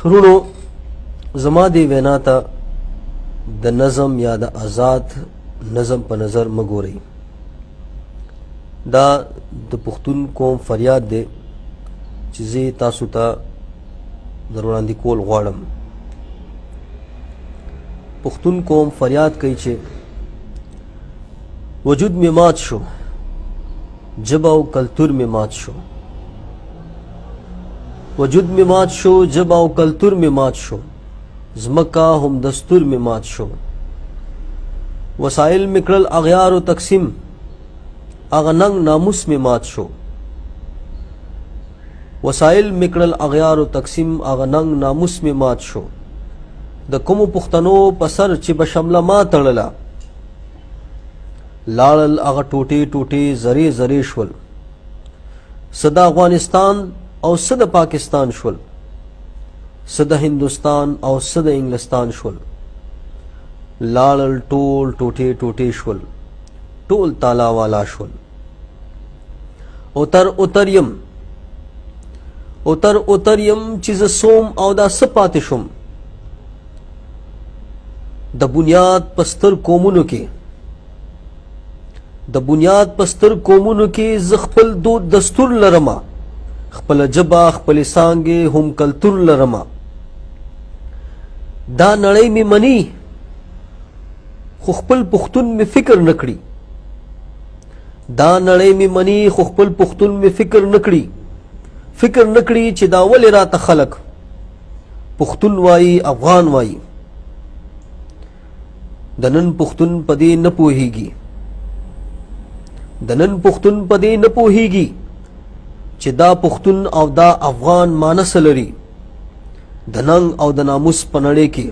رونو زما دی وینا ته د نظم یا د آزاد نظم په نظر مګورئ. دا د پښتون قوم فریاد دی چې زه تاسو ته در وړاندې کول غواړم. پښتون قوم فریاد کوي چې وجود می مات شو، ژبه او کلتور می مات شو. وجود می مات شو، ژبه او کلتور می مات شو. ځمکه هم دستور می مات شو. وسایل می کړل اغیار و تقسیم، اغه ننګ ناموس می مات شو. وسایل می کړل اغیار و تقسیم، اغه ننګ ناموس می مات شو. د کومو پښتنو په سر چې به شمله ما تړله، لاړل هغه ټوټې ټوټې زرې زرې شول. څه د افغانستان او څه د پاکستان شول، څه د هندوستان او څه د انګلستان شول. لاړل ټول ټوټې ټوټې شول، ټول تالا والا شول. اوتر یم چې زه سوم او دا څه پاتې شوم. د بنیاد پستر قومونو کې زه خپل دود دستور لرمه، خپل ژبه خپل څانګې هم کلتور لرمه. دا نړۍ مې مني خو خپل پښتون مې فکر نکړي. فکر نکړي چې دا ولې راته خلک پښتون وایي، افغان وایي. د نن پښتون په دې نه پوهیږي چې دا پښتون او دا افغان مانس لري. د ننګ او د ناموس په نړۍ کې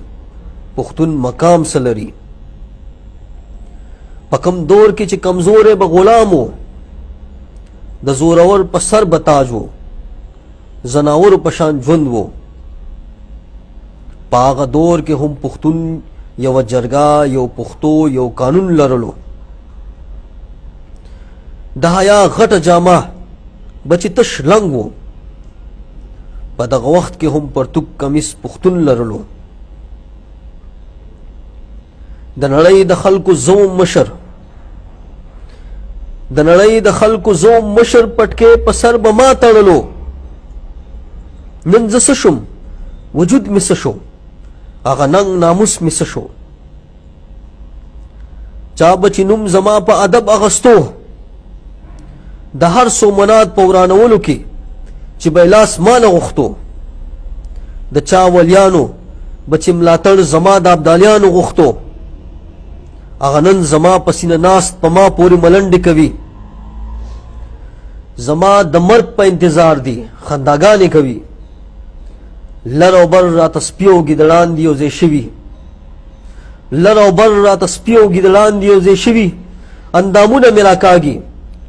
پښتون مقام څه لري. په کم دور کې چې کمزور به غلام و، د زورور په سر به تاج و، زناور په شان ژوند و. په هغه دور کې هم پښتون یو جرګه، یو پښتو، یو قانون لرلو. د حیا غټه جامه بچی تش لنګ و. په دغه وخت کې هم پرتوک کمیس پښتون لرلو. د نړۍ د خلکو زوم مشر پټکې په سر به ما تړلو. نن زه څه شم، وجود مې څه شو، هغه ننګ ناموس مې څه شو. چا به چې نوم زما په ادب اغستو، د هر سومنات په ورانولو کې چې به لاس ماله غوښتو. د چا ولیانو به چې ملاتړ زما د ابدالیانو غوښتو، هغه نن زما په سینه ناست په ما پورې ملنډې کوي. زما د مرګ په انتظار دي، خنداګانې کوي. لر او بر راته سپي او ګیدړان دي یو ځای شوي. اندامونه مې راکاږي،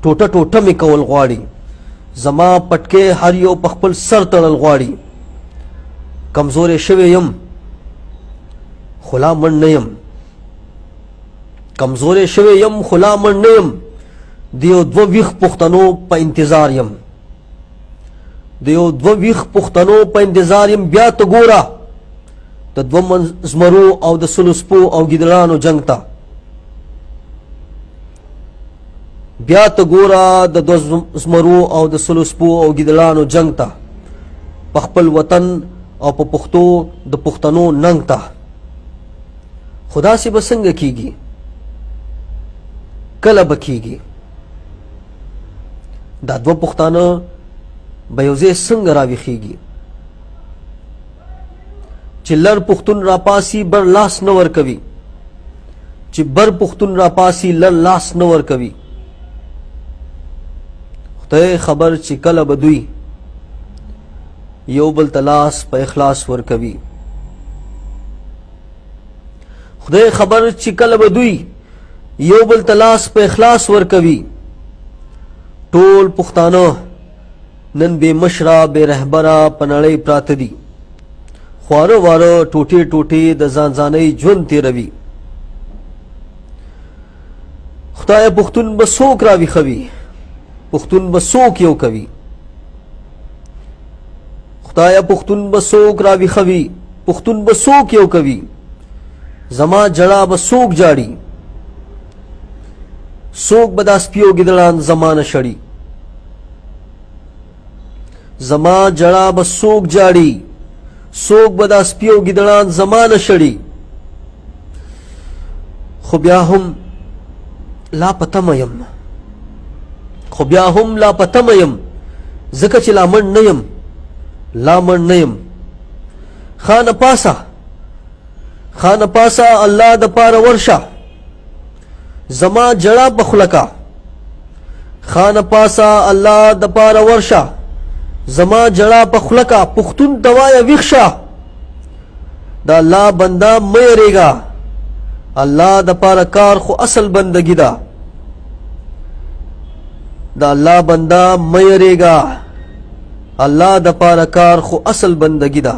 ټوټه ټوټه مې کول غواړي. زما پټکې هر یو په خپل سر تړل غواړي. کمزوری شوی یم خو لا مړ نه یم. د یو دوه ویښ پښتنو په انتظار یم. بیا ته ګوره د دوه زمرو او د سلو سپو او ګیدړانو جنګ ته. په خپل وطن او په پښتو د پښتنو ننګ ته. خدا سي به څنګه کیږي، کله به کیږي؟ دا دوه پښتانه به یو ځای څنګه راویښیږي چې لر پښتون راپاسي بر لاس نه ورکوي، چې بر پښتون راپاسي لر لاس نه ورکوي. خدای خبر چې کله به دوی یو بل تلاس په اخلاص ورکوي. ټول پښتانه نن بے مشره بے رهبره په نړۍ پراته دي. خواره واره ټوټې ټوټې د ځان ځانۍ ژوند تېروي. خدای پښتون به څوک راویښوي، پښتون به څوک یو کوي. خدایا پختون بسوک راوی خوی پختون بسوک یو کوي زما جڑا بسوک جاڑی سوک بداس پیو گدڑان زمان شڑی زما جڑا بسوک جاڑی سوک بداس پیو گدڑان زمان شڑی خو بیا هم لا پتم یم خو بیا هم لا پتم یم ځکه چې لا مړ نه یم خانه پاسه الله د پاره ورشه زما جړه بخلکا خانه پاسه الله د پاره ورشه زما جړه بخلکا پختون دوایا ویښه دا الله بندا مې ریګا الله د پاره کار خو اصل بندگی دا دا الله بندا مې ریګا الله د پاره کار خو اصل بندگی دا